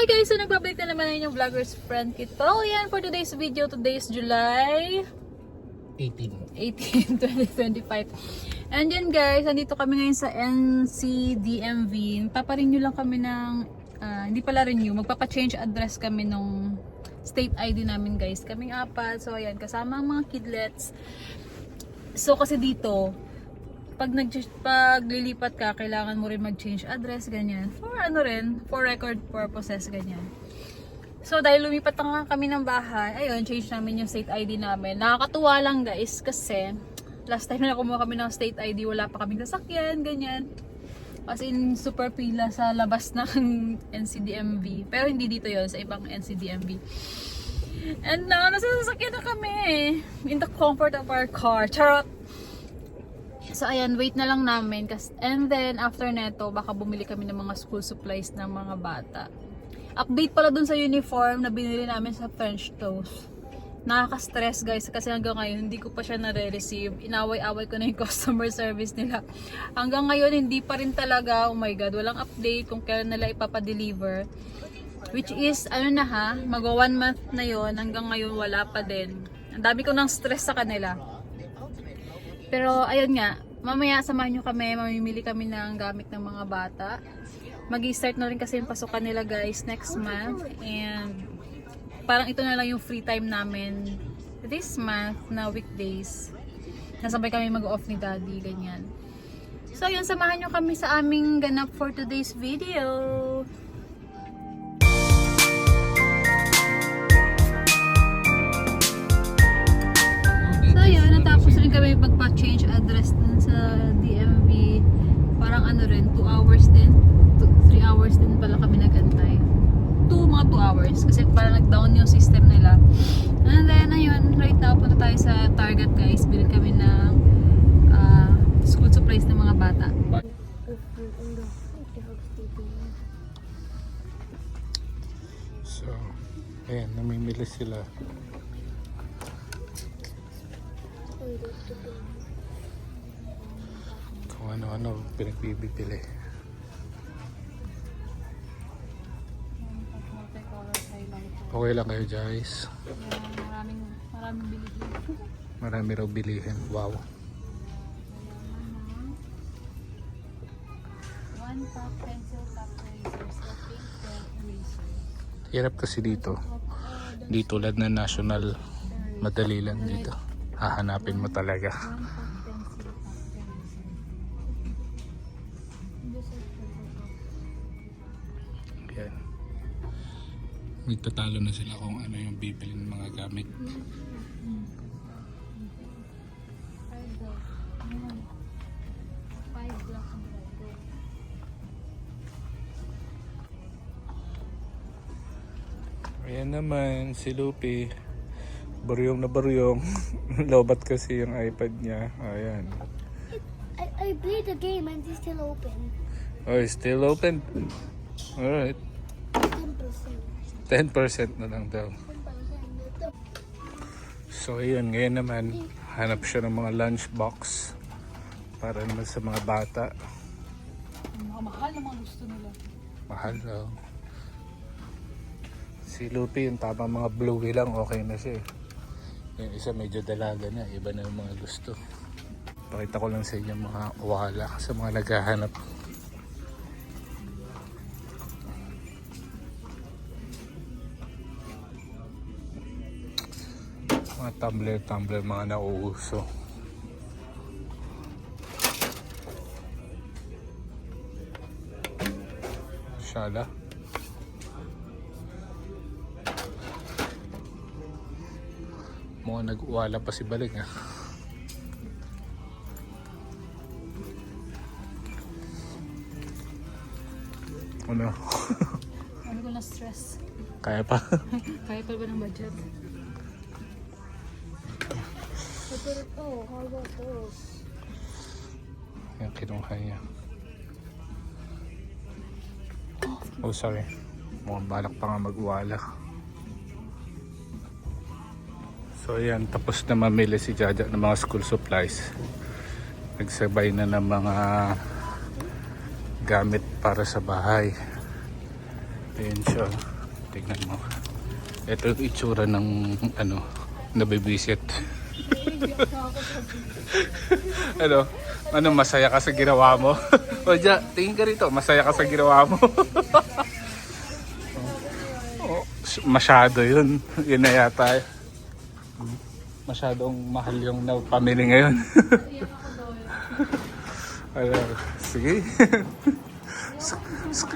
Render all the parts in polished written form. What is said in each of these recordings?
Hi guys! So nagbabalik na naman ang inyong vlogger's friend Kitolian for today's video. Today is July 18, 2025. And yan guys, nandito kami ngayon sa NCDMV. Paparenew lang kami ng, hindi pala renew, magpapa-change address kami nung state ID namin guys. Kaming apat. So ayan, kasama ang mga kidlets. So kasi dito, pag lilipat ka, kailangan mo rin mag-change address, ganyan. For record purposes, ganyan. So, dahil lumipat na kami ng bahay, ayun, change namin yung state ID namin. Nakakatuwa lang guys, kasi last time na kumuha kami ng state ID, wala pa kaming sasakyan, ganyan. As in, super pila sa labas ng NCDMV. Pero hindi dito yon, sa ibang NCDMV. And now, nasa sasakyan na kami. In the comfort of our car. Charot! So ayan, wait na lang namin. And then after neto, baka bumili kami ng mga school supplies ng mga bata. Update pala dun sa uniform na binili namin sa French Toast. Nakaka-stress guys kasi hanggang ngayon hindi ko pa siya nare-receive. Inaway-away ko na yung customer service nila. Hanggang ngayon hindi pa rin talaga, oh my god, walang update kung kailan nila ipapadeliver. Which is, ano na ha, mag-1 month na yon, hanggang ngayon wala pa din. Ang dami ko ng stress sa kanila. Pero ayun nga, mamaya samahan nyo kami, mamimili kami ng gamit ng mga bata. Mag-i-start na rin kasi yung pasukan nila guys next month. And parang ito na lang yung free time namin this month na weekdays. Nasabay kami mag-off ni daddy, ganyan. So ayun, samahan nyo kami sa aming ganap for today's video. Tapos rin kami magpa-change address dun sa DMV. Parang ano rin, 2 hours din. 3 hours din pala kami nag-antay. Mga 2 hours. Kasi parang nag-down yung system nila. And then, ayun, right now, punta tayo sa Target guys. Bilhin kami ng school supplies ng mga bata. So, ayan, namimili sila. Kung ano-ano pinagbibili. Okay lang kayo guys. Maraming bilihin. Marami raw bilihin. Wow. 1 pack pencil cup razors, pink pen eraser. Hirap kasi dito. Di tulad na national, madali lang dito. Hahanapin mo talaga. Yan. Magtatalo na sila kung ano yung bibili ng mga gamit. Ayan naman si Lupi. Baryong na baryong. Lobat kasi yung iPad niya. Ayan. I played the game and it's still open. Oh, it's still open? Alright. 10%. 10% na lang daw. So, ayun. Ngayon naman, hanap siya ng mga lunchbox para naman sa mga bata. Mga mahal na mga gusto nila. Mahal, oh. Si Lupi, yung tama mga bluey lang, okay na siya. Yung isa medyo dalaga na, iba na yung mga gusto. Pakita ko lang sa inyo mga wala sa mga naghahanap. Mga tumbler, mga nauuso. Shala. Mga nag-uwala pa si Baling ha. Ano? Ano ko na stress. Kaya pa? Kaya pa ba ng budget? Oh, how about those? Yan, kinuha niya. Oh, sorry. Mukhang balak pa nga mag-uwala. So ayan, tapos na mamili si Jaja ng mga school supplies. Nagsabay na ng mga gamit para sa bahay. Ayan siya. Tignan mo. Ito yung itsura ng nabibisit. Masaya ka sa ginawa mo? O dyan, tingin ka rito, masaya ka sa ginawa mo. Oh, masyado yun. Yun na yata. Masyadong mahal yung pamili ngayon. Sige.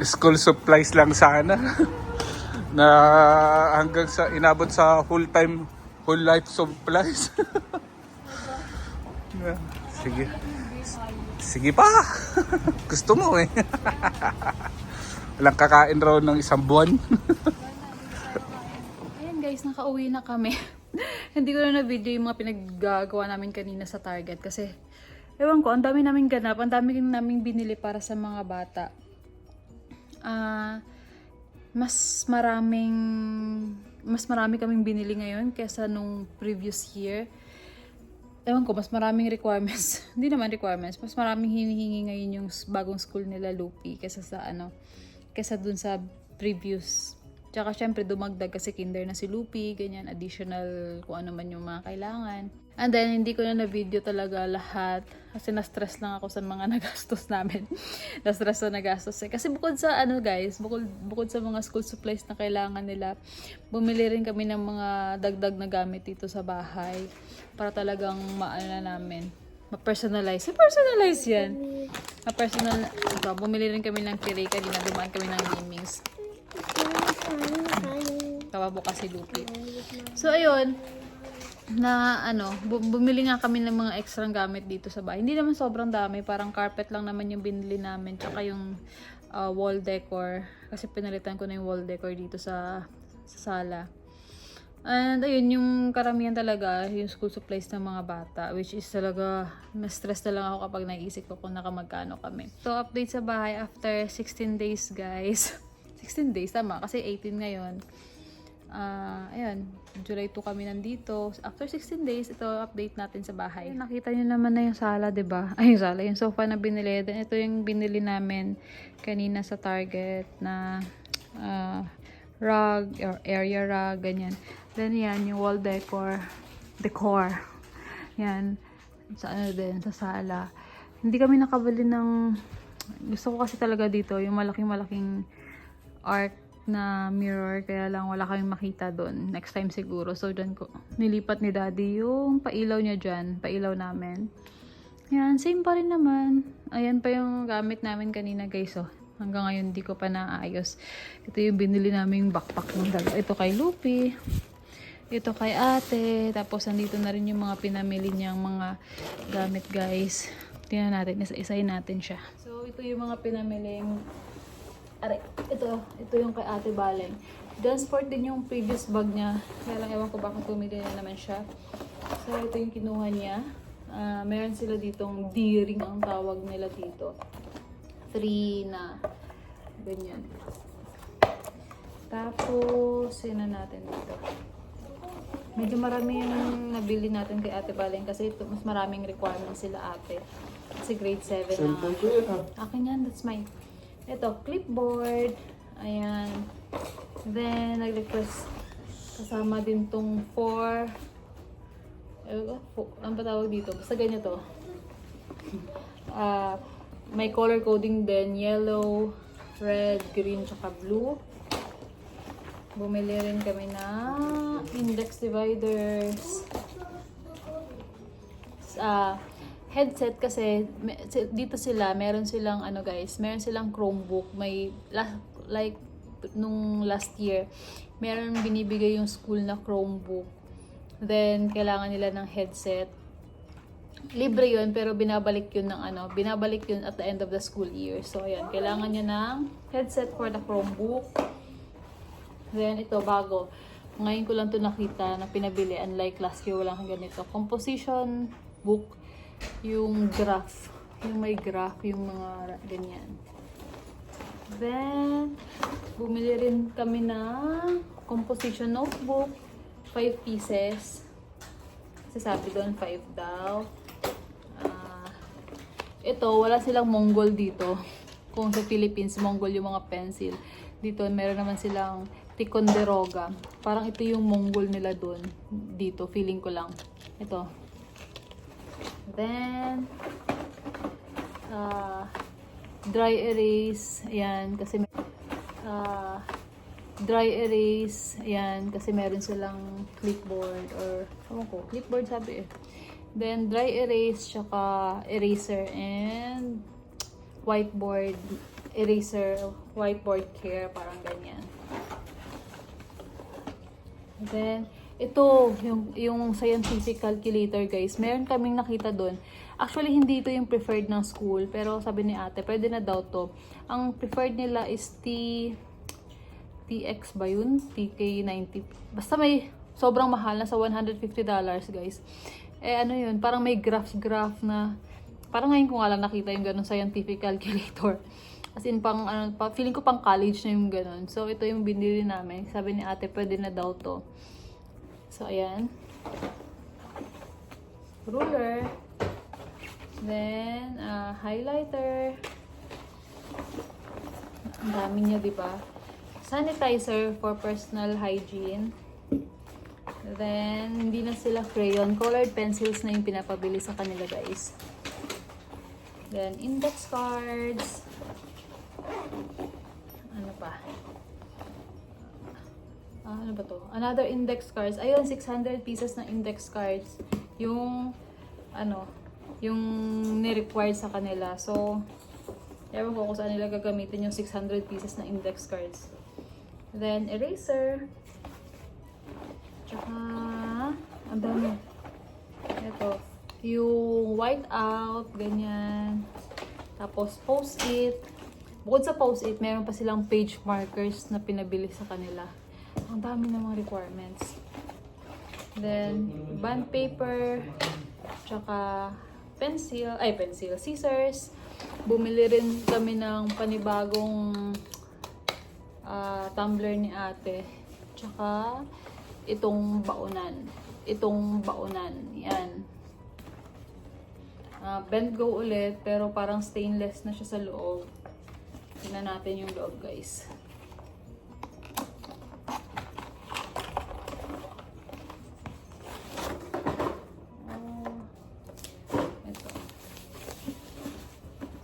School supplies lang sana. Na hanggang sa inabot sa whole life supplies. Sige. Sige pa. Gusto mo eh. Walang kakain raw ng isang buwan. Ayan guys, nakauwi na kami. Hindi ko na na-video yung mga pinaggagawa namin kanina sa Target kasi ewan ko, ang dami naming ganap, ang dami naming binili para sa mga bata. Mas marami kaming binili ngayon kaysa nung previous year. Ewan ko, mas maraming requirements. Hindi naman requirements, mas maraming hinihingi ngayon yung bagong school nila Lupi kaysa dun sa previous. Tsaka syempre dumagdag kasi kinder na si Lupi, ganyan, additional kung ano man yung mga kailangan. And then hindi ko na video talaga lahat kasi na-stress lang ako sa mga nagastos namin. Na-stress na nagastos eh. Kasi bukod sa guys, bukod sa mga school supplies na kailangan nila, bumili rin kami ng mga dagdag na gamit dito sa bahay para talagang namin ma-personalize. I-personalize yan. Bumili rin kami ng tray kanina, dumaan kami ng gamings. Tawabo kasi Lupi. So ayun, bumili nga kami ng mga extrang gamit dito sa bahay. Hindi naman sobrang dami, parang carpet lang naman yung binili namin, tsaka yung wall decor. Kasi pinalitan ko na yung wall decor dito sa sala. And ayun, yung karamihan talaga, yung school supplies ng mga bata, which is talaga, na-stress na lang ako kapag naisip ko kung nakamagkano kami. So update sa bahay after 16 days guys. 16 days, tama, kasi 18 ngayon. Ayan, July 2 kami nandito. After 16 days, ito update natin sa bahay. Nakita nyo naman na yung sala, diba? Ay, yung sala, yung sofa na binili. Then ito yung binili namin kanina sa Target na rug or area rug, ganyan. Then yan, yung wall decor. Yan, sa sa sala. Hindi kami nakabili ng, gusto ko kasi talaga dito, yung malaking arc na mirror, kaya lang wala kaming makita doon. Next time siguro. So dyan ko nilipat ni Daddy yung pailaw niya dyan, pailaw namin. Yan, same pa rin naman. Ayan pa yung gamit namin kanina guys. Oh, hanggang ngayon di ko pa naayos. Ito yung binili naming backpack ng dalawa. Ito kay Lupi, ito kay ate, tapos nandito na rin yung mga pinamili niyang mga gamit guys. Tingnan natin, isa-isahin natin siya. So ito yung mga pinamiling ito yung kay Ate Baleng. Jansport din yung previous bag niya. Kaya lang ewan ko bakit pumili na naman siya. So ito yung kinuha niya. Meron sila ditong D-ring ang tawag nila dito. 3 na ganyan. Tapos yun na natin dito. Medyo marami yung nabili natin kay Ate Baleng kasi ito, mas maraming requirements sila ate. Kasi grade 7 na. Akin yan, that's mine. Ito, clipboard. Ayan. Then, nag-request kasama din tong 4. Ano ba tawag dito? Basta ganyan to. May color coding din. Yellow, red, green, tsaka blue. Bumili rin kami na index dividers. Headset kasi dito sila meron silang meron silang Chromebook, may like nung last year meron binibigay yung school na Chromebook, then kailangan nila ng headset. Libre yun pero binabalik yun at the end of the school year. So ayan, kailangan niya ng headset for the Chromebook. Then ito bago, ngayon ko lang to nakita na pinabili, unlike last year walang ganito. Composition book, yung graph, yung may graph, yung mga ganyan. Then, bumili rin kami ng composition notebook, 5 pieces. Kasi sabi doon, 5 daw. Ito, wala silang Mongol dito. Kung sa Philippines, Mongol yung mga pencil. Dito, meron naman silang Ticonderoga. Parang ito yung Mongol nila doon. Dito, feeling ko lang. Ito. Then, dry erase. Ayan, kasi dry erase. Ayan, kasi meron silang clipboard or, ewan ko, clipboard sabi eh. Then, dry erase, tsaka eraser, and whiteboard eraser, whiteboard care, parang ganyan. Then, ito, yung scientific calculator, guys. Meron kaming nakita doon. Actually, hindi ito yung preferred ng school. Pero sabi ni ate, pwede na daw to. Ang preferred nila is TX ba yun? TK90. Basta may sobrang mahal na sa $150, guys. Eh, ano yun? Parang may graph na. Parang ngayon ko nga lang nakita yung ganun scientific calculator. As in, feeling ko pang college na yung ganun. So, ito yung binili namin. Sabi ni ate, pwede na daw to. So, ayan. Ruler. Then, highlighter. Ang dami niya, di ba? Sanitizer for personal hygiene. Then, hindi na sila crayon. Colored pencils na yung pinapabili sa kanila, guys. Then, index cards. Ano pa? Ano ba to? Another index cards. Ayun, 600 pieces na index cards. Yung, yung ni-required sa kanila. So, ewan ko kung saan nila gagamitin yung 600 pieces na index cards. Then, eraser. Tsaka, ang dami. Ito. Yung whiteout, ganyan. Tapos, post-it. Bukod sa post-it, meron pa silang page markers na pinabili sa kanila. Ang dami ng mga requirements. Then, bond paper, tsaka pencil, scissors. Bumili rin kami ng panibagong tumbler ni ate. Tsaka, itong baonan. Yan. Bend go ulit, pero parang stainless na siya sa loob. Tingnan natin yung loob, guys. Ito.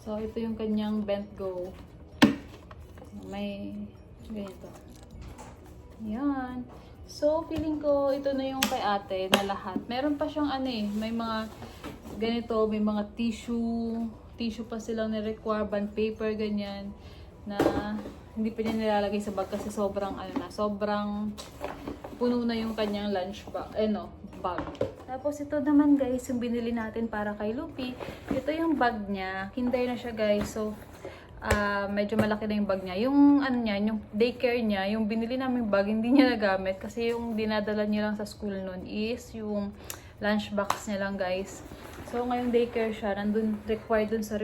So, ito yung kanyang bent go. May ganito. Yan. So, feeling ko ito na yung kay ate na lahat. Meron pa siyang may mga ganito, may mga tissue pa silang ni-require, bond paper, ganyan, na hindi pa niya nilalagay sa bag kasi sobrang sobrang puno na yung kanyang lunch bag, bag. Tapos ito naman, guys, yung binili natin para kay Lupi. Ito yung bag niya. Kinder na siya, guys. So, medyo malaki na yung bag niya. Yung yung daycare niya, yung binili namin bag, hindi niya nagamit kasi yung dinadala niya lang sa school nun is yung lunch box niya lang, guys. So, ngayong daycare siya, required dun sa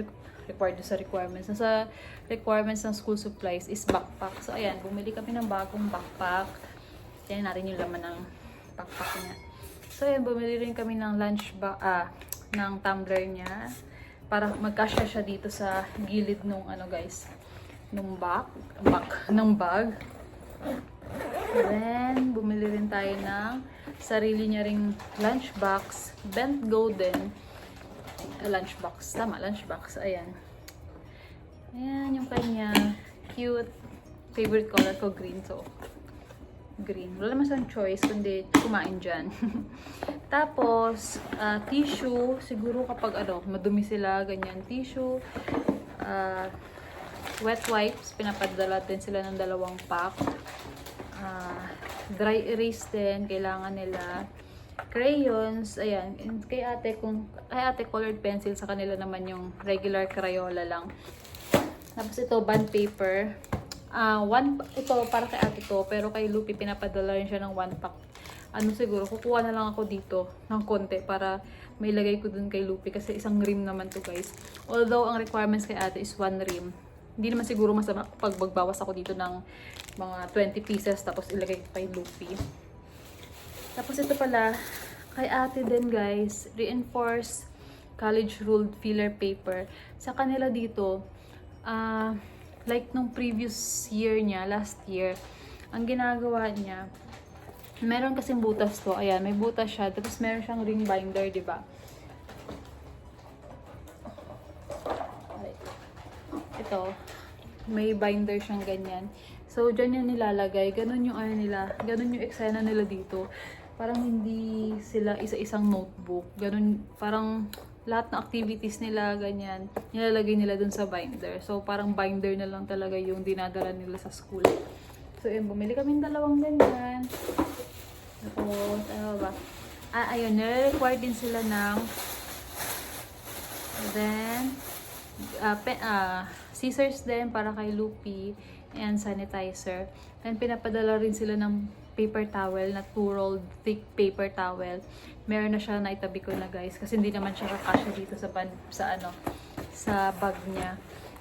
requirements. Sa requirements ng school supplies is backpack. So, ayan, bumili kami ng bagong backpack. Tingnan natin yung laman ng backpack niya. So, ayan, bumili rin kami ng ng tumbler niya. Para magkasya siya dito sa gilid nung guys, nung bag. Then, bumili rin tayo ng sarili niya ring lunchbox. Bent go din. Lunchbox. Tama, lunchbox. Ayan. Ayan yung kanya. Cute. Favorite color ko, green. So, green. Wala naman siyang choice kundi kumain dyan. Tapos, tissue. Siguro kapag madumi sila, ganyan. Tissue. Wet wipes. Pinapadala din sila ng 2 pack. Dry erase din. Kailangan nila. Crayons, ayan, kay ate colored pencil, sa kanila naman yung regular Crayola lang. Tapos ito, bond paper. Ito para kay ate to, pero kay Lupi pinapadala rin siya ng 1 pack. Siguro, kukuha na lang ako dito ng konti para may lagay ko dun kay Lupi kasi isang rim naman to, guys. Although, ang requirements kay ate is 1 rim. Hindi naman siguro masama pag magbawas ako dito ng mga 20 pieces tapos ilagay ko kay Lupi. Tapos ito pala, kay ate din, guys, reinforced college ruled filler paper. Sa kanila dito, like nung previous year niya, last year, ang ginagawa niya, meron kasing butas to. Ayan, may butas siya. Tapos meron siyang ring binder, di ba? Ito, may binder siyang ganyan. So, dyan yan nilalagay. Ganun yung ano nila. Ganun yung eksena nila dito. Parang hindi sila isa-isang notebook. Ganun, parang lahat ng activities nila, ganyan, nilalagay nila dun sa binder. So, parang binder na lang talaga yung dinadala nila sa school. So, yun, bumili kami ng dalawang ganyan. Tapos, ano ba? Ayun, nire-require din sila ng then, scissors din para kay Lupi and sanitizer. Then, pinapadala rin sila ng paper towel na 2-rolled thick paper towel. Meron na siya na itabi ko na guys kasi hindi naman siya kakasya dito sa bag niya.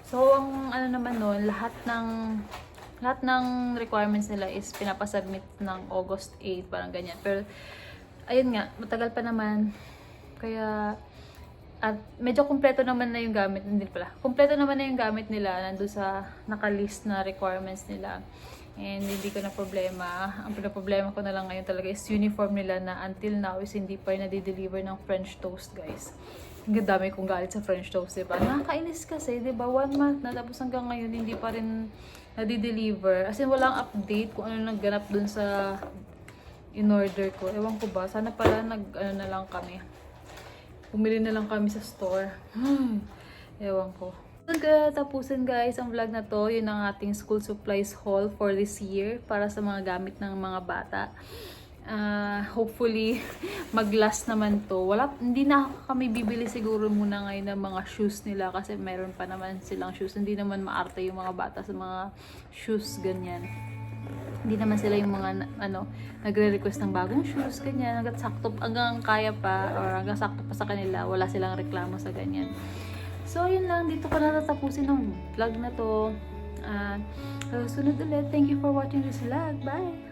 So, ang ano naman nun, lahat ng requirements nila is pinapasubmit ng August 8, parang ganyan. Pero, ayun nga, matagal pa naman. Kaya, at medyo kumpleto naman na yung gamit, hindi pala. Kumpleto naman na yung gamit nila, nandun sa nakalist na requirements nila. And hindi ko na problema. Ang problema ko na lang ngayon talaga is uniform nila na until now is hindi pa rin nadi-deliver ng French toast, guys. Ang dami kong galit sa French toast, diba? Nakakainis kasi, diba? 1 month na, tapos hanggang ngayon hindi pa rin nadi-deliver. As in, walang update kung ano nagganap dun sa in-order ko. Ewan ko ba, sana pala ano na lang kami. Pumili na lang kami sa store. Ewan ko. Tapusin guys ang vlog na to. Yun ang ating school supplies haul for this year para sa mga gamit ng mga bata. Hopefully mag-last naman to. Hindi na kami bibili siguro muna ngayon ng mga shoes nila kasi meron pa naman silang shoes. Hindi naman maarte yung mga bata sa mga shoes ganyan. Hindi naman sila yung mga nagre-request ng bagong shoes ganyan. Hanggang kaya pa or hanggang sakto pa sa kanila, wala silang reklamo sa ganyan. So, yun lang. Dito ko natatapusin ng vlog na to. Sunod ulit. Thank you for watching this vlog. Bye!